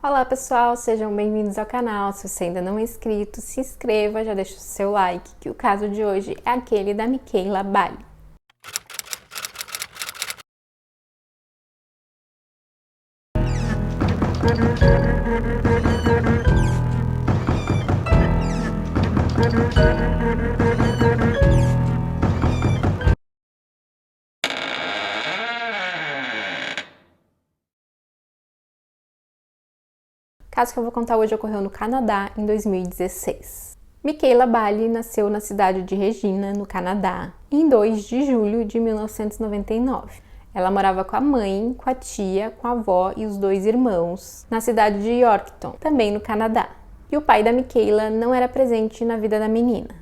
Olá pessoal, sejam bem-vindos ao canal. Se você ainda não é inscrito, se inscreva, já deixa o seu like, que o caso de hoje é aquele da Micaela Bali. O caso que eu vou contar hoje ocorreu no Canadá em 2016. Micaela Bali nasceu na cidade de Regina, no Canadá, em 2 de julho de 1999. Ela morava com a mãe, com a tia, com a avó e os 2 irmãos, na cidade de Yorkton, também no Canadá. E o pai da Micaela não era presente na vida da menina.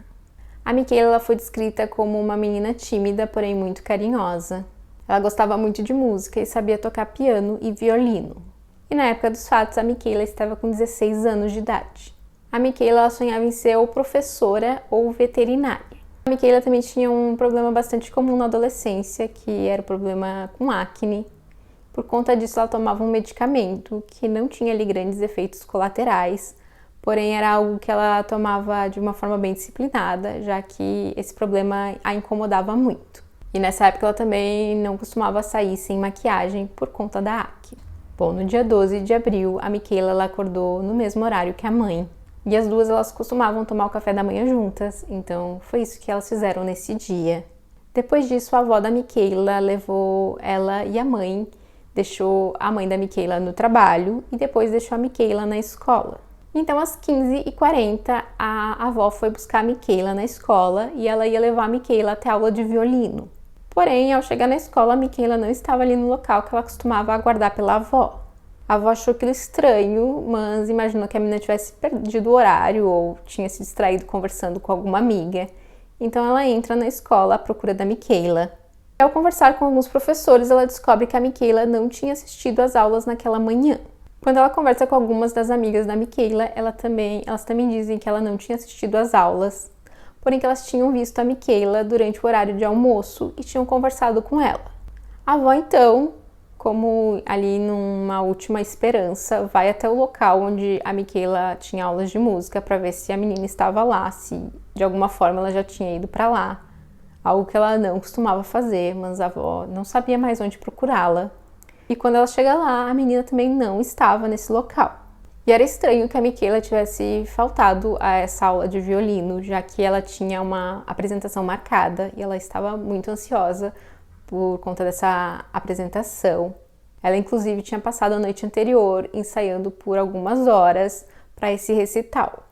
A Micaela foi descrita como uma menina tímida, porém muito carinhosa. Ela gostava muito de música e sabia tocar piano e violino. E na época dos fatos, a Micaela estava com 16 anos de idade. A Micaela sonhava em ser ou professora ou veterinária. A Micaela também tinha um problema bastante comum na adolescência, que era o problema com acne. Por conta disso, ela tomava um medicamento que não tinha ali grandes efeitos colaterais, porém era algo que ela tomava de uma forma bem disciplinada, já que esse problema a incomodava muito. E nessa época ela também não costumava sair sem maquiagem por conta da acne. Bom, no dia 12 de abril, a Micaela ela acordou no mesmo horário que a mãe. E as duas elas costumavam tomar o café da manhã juntas, então foi isso que elas fizeram nesse dia. Depois disso, a avó da Micaela levou ela e a mãe, deixou a mãe da Micaela no trabalho e depois deixou a Micaela na escola. Então, às 15h40, a avó foi buscar a Micaela na escola e ela ia levar a Micaela até a aula de violino. Porém, ao chegar na escola, a Micaela não estava ali no local que ela costumava aguardar pela avó. A avó achou aquilo estranho, mas imaginou que a menina tivesse perdido o horário ou tinha se distraído conversando com alguma amiga. Então ela entra na escola à procura da Micaela. Ao conversar com alguns professores, ela descobre que a Micaela não tinha assistido às aulas naquela manhã. Quando ela conversa com algumas das amigas da Micaela, elas também dizem que ela não tinha assistido às aulas, porém que elas tinham visto a Micaela durante o horário de almoço e tinham conversado com ela. A avó, então, como ali numa última esperança, vai até o local onde a Micaela tinha aulas de música para ver se a menina estava lá, se de alguma forma ela já tinha ido para lá, algo que ela não costumava fazer, mas a avó não sabia mais onde procurá-la. E quando ela chega lá, a menina também não estava nesse local. E era estranho que a Micaela tivesse faltado a essa aula de violino, já que ela tinha uma apresentação marcada e ela estava muito ansiosa por conta dessa apresentação. Ela, inclusive, tinha passado a noite anterior ensaiando por algumas horas para esse recital.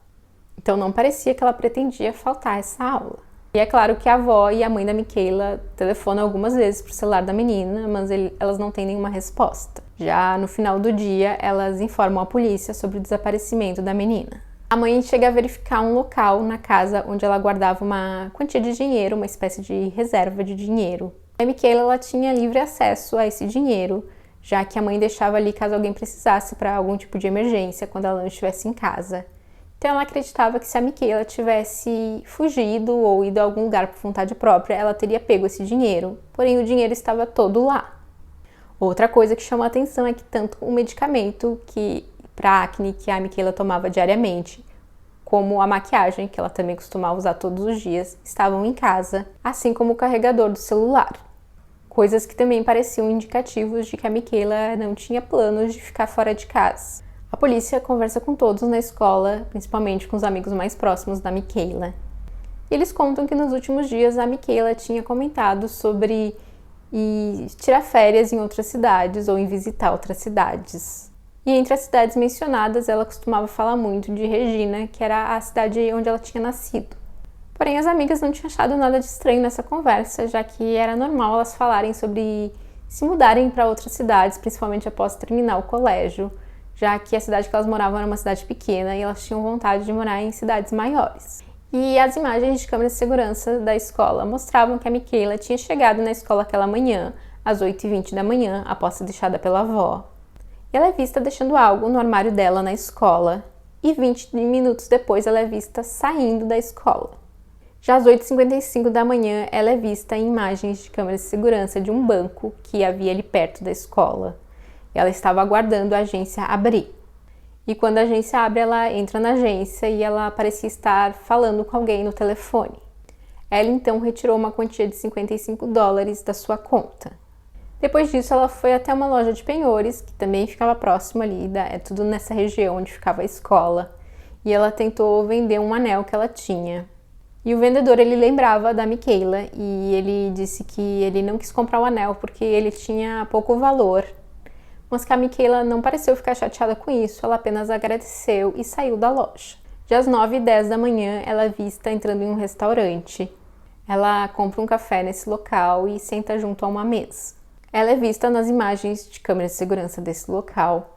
Então, não parecia que ela pretendia faltar essa aula. E é claro que a avó e a mãe da Micaela telefonam algumas vezes para o celular da menina, mas elas não têm nenhuma resposta. Já no final do dia, elas informam a polícia sobre o desaparecimento da menina. A mãe chega a verificar um local na casa onde ela guardava uma quantia de dinheiro, uma espécie de reserva de dinheiro. A Micaela ela tinha livre acesso a esse dinheiro, já que a mãe deixava ali caso alguém precisasse para algum tipo de emergência quando ela não estivesse em casa. Então ela acreditava que se a Micaela tivesse fugido ou ido a algum lugar por vontade própria, ela teria pego esse dinheiro, porém o dinheiro estava todo lá. Outra coisa que chamou a atenção é que tanto o medicamento para acne que a Micaela tomava diariamente, como a maquiagem, que ela também costumava usar todos os dias, estavam em casa, assim como o carregador do celular. Coisas que também pareciam indicativos de que a Micaela não tinha planos de ficar fora de casa. A polícia conversa com todos na escola, principalmente com os amigos mais próximos da Micaela. Eles contam que nos últimos dias a Micaela tinha comentado sobre ir tirar férias em outras cidades ou em visitar outras cidades. E entre as cidades mencionadas, ela costumava falar muito de Regina, que era a cidade onde ela tinha nascido. Porém, as amigas não tinham achado nada de estranho nessa conversa, já que era normal elas falarem sobre se mudarem para outras cidades, principalmente após terminar o colégio, já que a cidade que elas moravam era uma cidade pequena e elas tinham vontade de morar em cidades maiores. E as imagens de câmeras de segurança da escola mostravam que a Micaela tinha chegado na escola aquela manhã, às 8h20 da manhã, após ser deixada pela avó. E ela é vista deixando algo no armário dela na escola, e 20 minutos depois ela é vista saindo da escola. Já às 8h55 da manhã, ela é vista em imagens de câmeras de segurança de um banco que havia ali perto da escola. Ela estava aguardando a agência abrir. E quando a agência abre, ela entra na agência e ela parecia estar falando com alguém no telefone. Ela então retirou uma quantia de $55 da sua conta. Depois disso, ela foi até uma loja de penhores, que também ficava próximo ali, é tudo nessa região onde ficava a escola, e ela tentou vender um anel que ela tinha. E o vendedor, ele lembrava da Michaela e ele disse que ele não quis comprar o anel porque ele tinha pouco valor. Mas que a Michaela não pareceu ficar chateada com isso, ela apenas agradeceu e saiu da loja. Já às 9h10 da manhã, ela é vista entrando em um restaurante. Ela compra um café nesse local e senta junto a uma mesa. Ela é vista nas imagens de câmera de segurança desse local,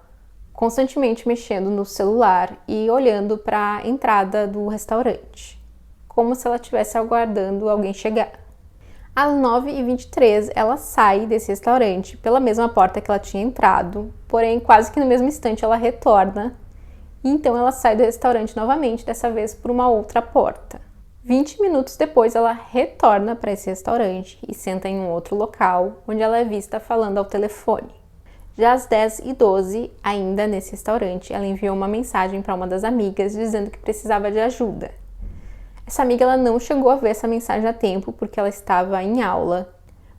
constantemente mexendo no celular e olhando para a entrada do restaurante, como se ela estivesse aguardando alguém chegar. Às 9h23, ela sai desse restaurante pela mesma porta que ela tinha entrado, porém quase que no mesmo instante ela retorna, e então ela sai do restaurante novamente, dessa vez por uma outra porta. 20 minutos depois, ela retorna para esse restaurante e senta em um outro local, onde ela é vista falando ao telefone. Já às 10h12, ainda nesse restaurante, ela enviou uma mensagem para uma das amigas dizendo que precisava de ajuda. Essa amiga ela não chegou a ver essa mensagem a tempo porque ela estava em aula,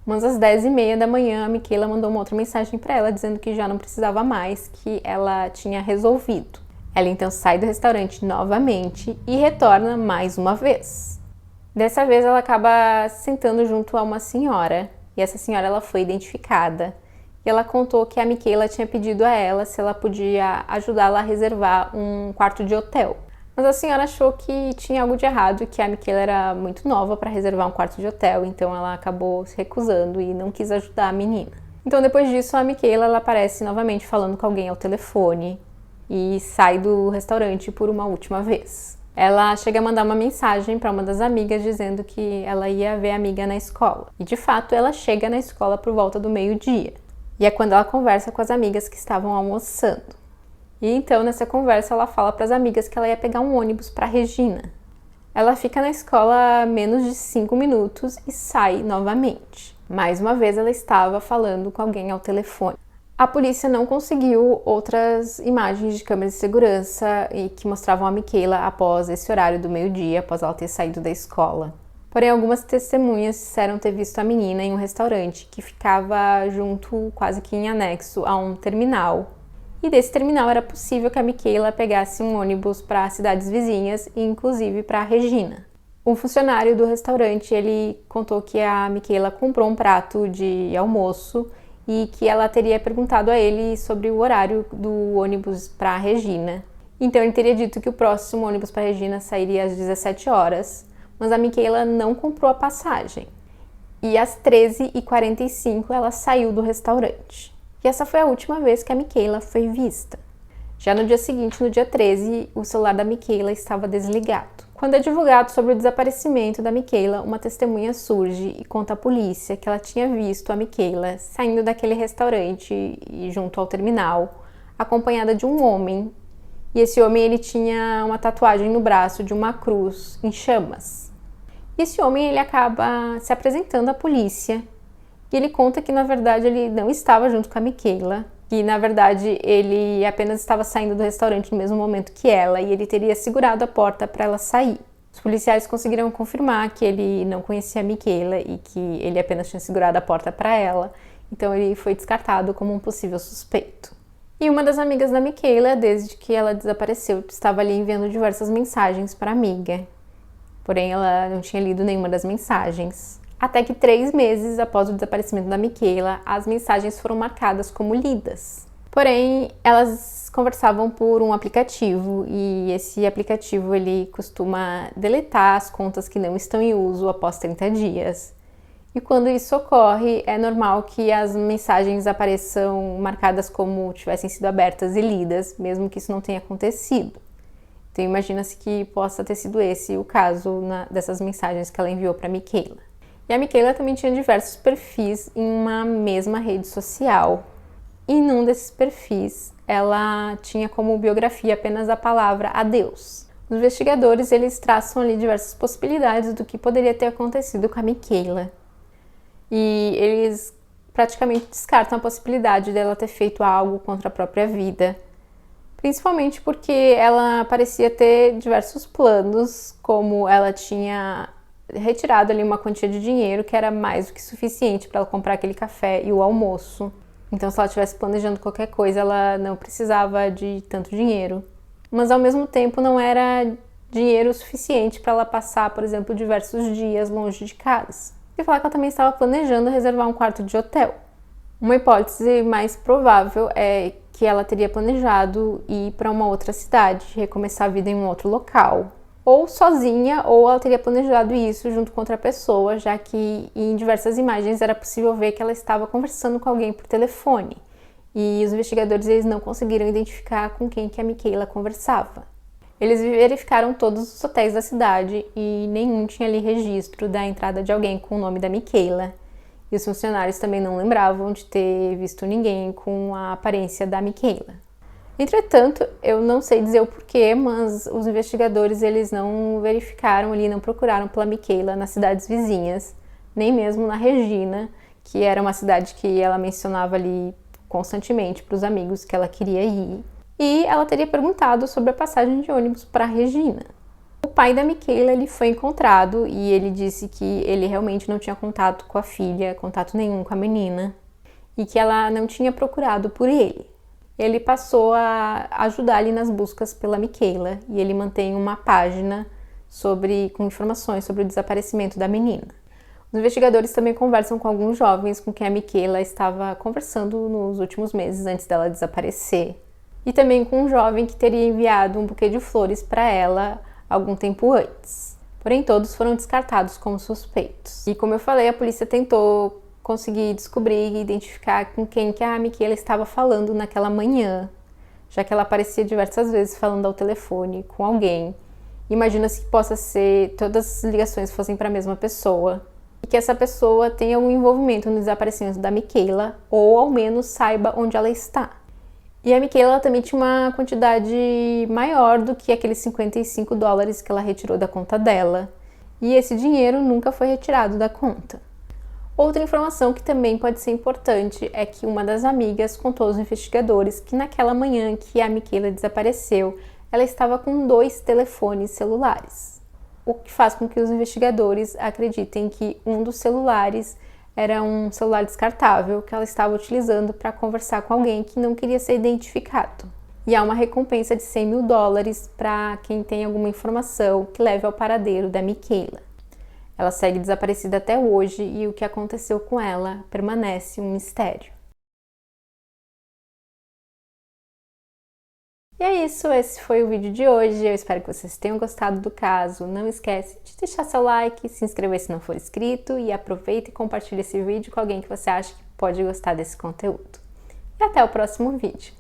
mas às 10h30 da manhã a Michaela mandou uma outra mensagem para ela dizendo que já não precisava mais, que ela tinha resolvido. Ela então sai do restaurante novamente e retorna mais uma vez. Dessa vez ela acaba sentando junto a uma senhora, e essa senhora ela foi identificada. E ela contou que a Michaela tinha pedido a ela se ela podia ajudá-la a reservar um quarto de hotel. Mas a senhora achou que tinha algo de errado e que a Michaela era muito nova para reservar um quarto de hotel, então ela acabou se recusando e não quis ajudar a menina. Então depois disso a Michaela ela aparece novamente falando com alguém ao telefone e sai do restaurante por uma última vez. Ela chega a mandar uma mensagem para uma das amigas dizendo que ela ia ver a amiga na escola. E de fato ela chega na escola por volta do meio-dia. E é quando ela conversa com as amigas que estavam almoçando. E então nessa conversa ela fala para as amigas que ela ia pegar um ônibus para Regina. Ela fica na escola menos de 5 minutos e sai novamente. Mais uma vez ela estava falando com alguém ao telefone. A polícia não conseguiu outras imagens de câmeras de segurança e que mostravam a Michaela após esse horário do meio-dia, após ela ter saído da escola. Porém, algumas testemunhas disseram ter visto a menina em um restaurante que ficava junto, quase que em anexo, a um terminal. E desse terminal era possível que a Michaela pegasse um ônibus para cidades vizinhas e inclusive para Regina. Um funcionário do restaurante, ele contou que a Michaela comprou um prato de almoço e que ela teria perguntado a ele sobre o horário do ônibus para Regina. Então ele teria dito que o próximo ônibus para Regina sairia às 17 horas, mas a Michaela não comprou a passagem. E às 13h45 ela saiu do restaurante. E essa foi a última vez que a Michaela foi vista. Já no dia seguinte, no dia 13, o celular da Michaela estava desligado. Quando é divulgado sobre o desaparecimento da Michaela, uma testemunha surge e conta à polícia que ela tinha visto a Michaela saindo daquele restaurante e junto ao terminal, acompanhada de um homem. E esse homem ele tinha uma tatuagem no braço de uma cruz em chamas. E esse homem ele acaba se apresentando à polícia. E ele conta que, na verdade, ele não estava junto com a Michaela, que, na verdade, ele apenas estava saindo do restaurante no mesmo momento que ela e ele teria segurado a porta para ela sair. Os policiais conseguiram confirmar que ele não conhecia a Michaela e que ele apenas tinha segurado a porta para ela, então ele foi descartado como um possível suspeito. E uma das amigas da Michaela, desde que ela desapareceu, estava ali enviando diversas mensagens para a amiga, porém ela não tinha lido nenhuma das mensagens. Até que 3 meses após o desaparecimento da Michaela, as mensagens foram marcadas como lidas. Porém, elas conversavam por um aplicativo e esse aplicativo ele costuma deletar as contas que não estão em uso após 30 dias. E quando isso ocorre, é normal que as mensagens apareçam marcadas como tivessem sido abertas e lidas, mesmo que isso não tenha acontecido. Então imagina-se que possa ter sido esse o caso dessas mensagens que ela enviou para a Michaela. E a Michaela também tinha diversos perfis em uma mesma rede social. E num desses perfis, ela tinha como biografia apenas a palavra adeus. Os investigadores, eles traçam ali diversas possibilidades do que poderia ter acontecido com a Michaela. E eles praticamente descartam a possibilidade dela ter feito algo contra a própria vida. Principalmente porque ela parecia ter diversos planos, como ela tinha retirado ali uma quantia de dinheiro que era mais do que suficiente para ela comprar aquele café e o almoço. Então, se ela estivesse planejando qualquer coisa, ela não precisava de tanto dinheiro. Mas, ao mesmo tempo, não era dinheiro suficiente para ela passar, por exemplo, diversos dias longe de casa. E falar que ela também estava planejando reservar um quarto de hotel. Uma hipótese mais provável é que ela teria planejado ir para uma outra cidade, recomeçar a vida em um outro local. Ou sozinha, ou ela teria planejado isso junto com outra pessoa, já que em diversas imagens era possível ver que ela estava conversando com alguém por telefone. E os investigadores eles não conseguiram identificar com quem que a Michaela conversava. Eles verificaram todos os hotéis da cidade e nenhum tinha ali registro da entrada de alguém com o nome da Michaela. E os funcionários também não lembravam de ter visto ninguém com a aparência da Michaela. Entretanto, eu não sei dizer o porquê, mas os investigadores eles não verificaram ali, não procuraram pela Michaela nas cidades vizinhas, nem mesmo na Regina, que era uma cidade que ela mencionava ali constantemente para os amigos que ela queria ir. E ela teria perguntado sobre a passagem de ônibus para Regina. O pai da Michaela ele foi encontrado e ele disse que ele realmente não tinha contato com a filha, contato nenhum com a menina, e que ela não tinha procurado por ele. Ele passou a ajudar ali nas buscas pela Michaela e ele mantém uma página com informações sobre o desaparecimento da menina. Os investigadores também conversam com alguns jovens com quem a Michaela estava conversando nos últimos meses antes dela desaparecer. E também com um jovem que teria enviado um buquê de flores para ela algum tempo antes. Porém, todos foram descartados como suspeitos. E como eu falei, a polícia tentou conseguir descobrir e identificar com quem que a Michaela estava falando naquela manhã, já que ela aparecia diversas vezes falando ao telefone com alguém. Imagina-se que possa ser todas as ligações fossem para a mesma pessoa e que essa pessoa tenha algum envolvimento no desaparecimento da Michaela ou ao menos saiba onde ela está. E a Michaela também tinha uma quantidade maior do que aqueles $55 que ela retirou da conta dela. E esse dinheiro nunca foi retirado da conta. Outra informação que também pode ser importante é que uma das amigas contou aos investigadores que naquela manhã que a Michaela desapareceu, ela estava com 2 telefones celulares. O que faz com que os investigadores acreditem que um dos celulares era um celular descartável que ela estava utilizando para conversar com alguém que não queria ser identificado. E há uma recompensa de $100 mil para quem tem alguma informação que leve ao paradeiro da Michaela. Ela segue desaparecida até hoje e o que aconteceu com ela permanece um mistério. E é isso, esse foi o vídeo de hoje. Eu espero que vocês tenham gostado do caso. Não esquece de deixar seu like, se inscrever se não for inscrito e aproveita e compartilha esse vídeo com alguém que você acha que pode gostar desse conteúdo. E até o próximo vídeo.